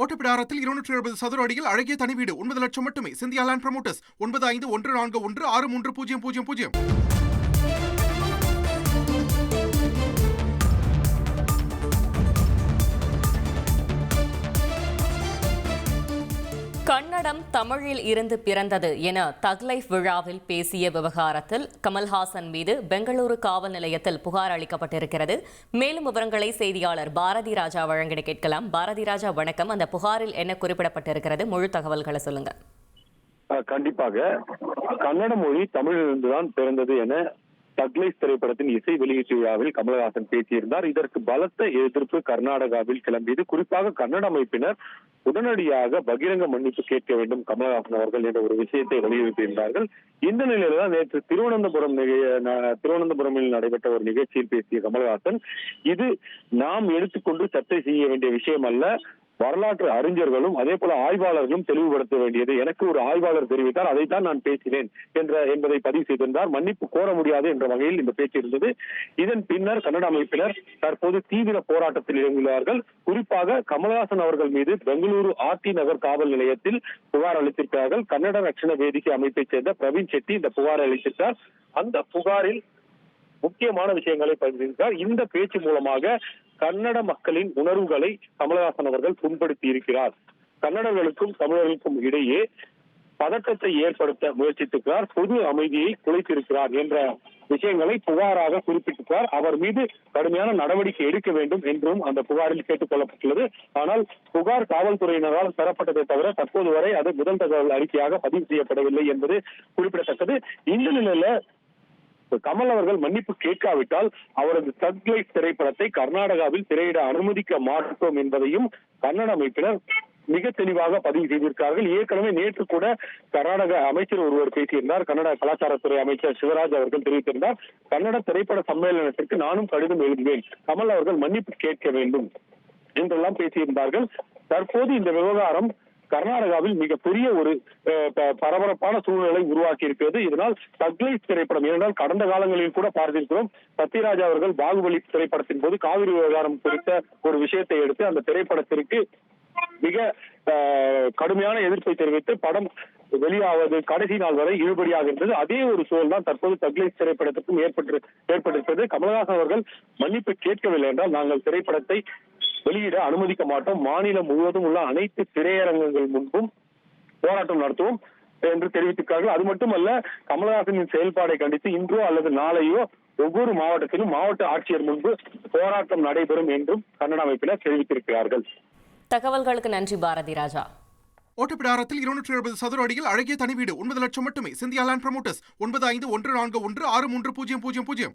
ஓட்டப்பிடாரத்தில் 270 சதுர அடியில் அழகிய தனி வீடு 9 லட்சம் மட்டுமே. Scindia land promoters 9514163000. கன்னடம் தமிழில் இருந்து பிறந்தது என தக் லைஃப் விழாவில் பேசிய விவகாரத்தில் கமல்ஹாசன் மீது பெங்களூரு காவல் நிலையத்தில் புகார் அளிக்கப்பட்டிருக்கிறது. மேலும் விவரங்களை செய்தியாளர் பாரதி ராஜா வழங்கிட கேட்கலாம். பாரதி ராஜா, வணக்கம். அந்த புகாரில் என்ன குறிப்பிடப்பட்டிருக்கிறது? முழு தகவல்களை சொல்லுங்க. கண்டிப்பாக கன்னட மொழி தமிழிலிருந்துதான் பிறந்தது என தக் லைஃப் திரைப்படத்தின் இசை வெளியீட்டு விழாவில் கமல்ஹாசன் பேசியிருந்தார். இதற்கு பலத்த எதிர்ப்பு கர்நாடகாவில் கிளம்பியது. குறிப்பாக கன்னட அமைப்பினர் உடனடியாக பகிரங்க மன்னிப்பு கேட்க வேண்டும் கமல்ஹாசன் அவர்கள் என்ற ஒரு விஷயத்தை வலியுறுத்தியிருந்தார்கள். இந்த நிலையில தான் நேற்று திருவனந்தபுரமில் நடைபெற்ற ஒரு நிகழ்ச்சியில் பேசிய கமல்ஹாசன், இது நாம் எடுத்துக்கொண்டு சர்ச்சை செய்ய வேண்டிய விஷயம் அல்ல, வரலாற்று அறிஞர்களும் அதே போல ஆய்வாளர்களும் தெளிவுபடுத்த வேண்டியது. எனக்கு ஒரு ஆய்வாளர் தெரிவித்தார், அதைத்தான் நான் பேசினேன் என்பதை பதிவு செய்திருந்தார். மன்னிப்பு கோர முடியாது என்ற வகையில் இந்த பேச்சு இருந்தது. இதன் பின்னர் கன்னட அமைப்பினர் தற்போது தீவிர போராட்டத்தில் இறங்குகிறார்கள். குறிப்பாக கமல்ஹாசன் அவர்கள் மீது பெங்களூரு ஆர்டி நகர் காவல் நிலையத்தில் புகார் அளித்திருக்கிறார்கள். கன்னட ரட்சண வேதிக்கை அமைப்பைச் சேர்ந்த பிரவீன் செட்டி இந்த புகாரை அளித்திருக்கிறார். அந்த புகாரில் முக்கியமான விஷயங்களை பதிவிட்டார். இந்த பேச்சு மூலமாக கன்னட மக்களின் உணர்வுகளை கமல்ஹாசன் அவர்கள் புண்படுத்தி இருக்கிறார். கன்னடர்களுக்கும் தமிழர்களுக்கும் இடையே பதட்டத்தை ஏற்படுத்த முயற்சித்திருக்கிறார், பொது அமைதியை குலைத்திருக்கிறார் என்ற விஷயங்களை புகாராக குறிப்பிட்டிருக்கிறார். அவர் மீது கடுமையான நடவடிக்கை எடுக்க வேண்டும் என்றும் அந்த புகாரில் கேட்டுக் கொள்ளப்பட்டுள்ளது. ஆனால் புகார் காவல்துறையினரால் பெறப்பட்டதை தவிர தற்போது வரை அது முதல் தகவல் அறிக்கையாக பதிவு செய்யப்படவில்லை என்பது குறிப்பிடத்தக்கது. இந்த நிலையில கமல் அவர்கள் மன்னிப்பு கேட்காவிட்டால் அவரது தக் லைஃப் திரைப்படத்தை கர்நாடகாவில் திரையிட அனுமதிக்க மாட்டோம் என்பதையும் கன்னட அமைப்பினர் மிக தெளிவாக பதிவு செய்திருக்கிறார்கள். ஏற்கனவே நேற்று கூட கர்நாடக அமைச்சர் ஒருவர் பேசியிருந்தார். கன்னட கலாச்சாரத்துறை அமைச்சர் சிவராஜ் அவர்கள் தெரிவித்திருந்தார், கன்னட திரைப்பட சம்மேளனத்திற்கு நானும் கடிதம் எழுதுவேன், கமல் அவர்கள் மன்னிப்பு கேட்க வேண்டும் என்றெல்லாம் பேசியிருந்தார்கள். தற்போது இந்த விவகாரம் கர்நாடகாவில் மிகப்பெரிய ஒரு பரபரப்பான சூழ்நிலை உருவாக்கி இருக்கிறது. இதனால் தக் லைஃப் திரைப்படம், ஏனென்றால் கடந்த காலங்களில் கூட பார்த்திருக்கிறோம், சத்யராஜ் அவர்கள் பாகுபலி திரைப்படத்தின் போது காவிரி விவகாரம் குறித்த ஒரு விஷயத்தை எடுத்து அந்த திரைப்படத்திற்கு மிக கடுமையான எதிர்ப்பை தெரிவித்து படம் வெளியாவது கடைசி நாள் வரை இழுபடியாக இருந்தது. அதே ஒரு சூழல் தான் தற்போது தக் லைஃப் திரைப்படத்திற்கும் ஏற்பட்டிருக்கிறது. கமல்ஹாசன் அவர்கள் மன்னிப்பு கேட்கவில்லை என்றால் நாங்கள் திரைப்படத்தை வெளியிட அனுமதிக்க மாட்டோம், மாநிலம் முழுவதும் உள்ள அனைத்து திரையரங்குகள் முன்பும் போராட்டம் நடத்துவோம் என்று தெரிவித்திருக்கிறார்கள். அது மட்டுமல்ல, கமல்ஹாசனின் செயல்பாடை கண்டித்து இன்றோ அல்லது நாளையோ ஒவ்வொரு மாவட்டத்திலும் மாவட்ட ஆட்சியர் முன்பு போராட்டம் நடைபெறும் என்றும் கன்னட அமைப்பினர் தெரிவித்திருக்கிறார்கள். தகவல்களுக்கு நன்றி பாரதி ராஜா. ஓட்டப்பிடாரத்தில் 270 சதுர அடியில் அழகிய தனி வீடு 9 லட்சம் மட்டுமே. Scindia land promoters 9514163000.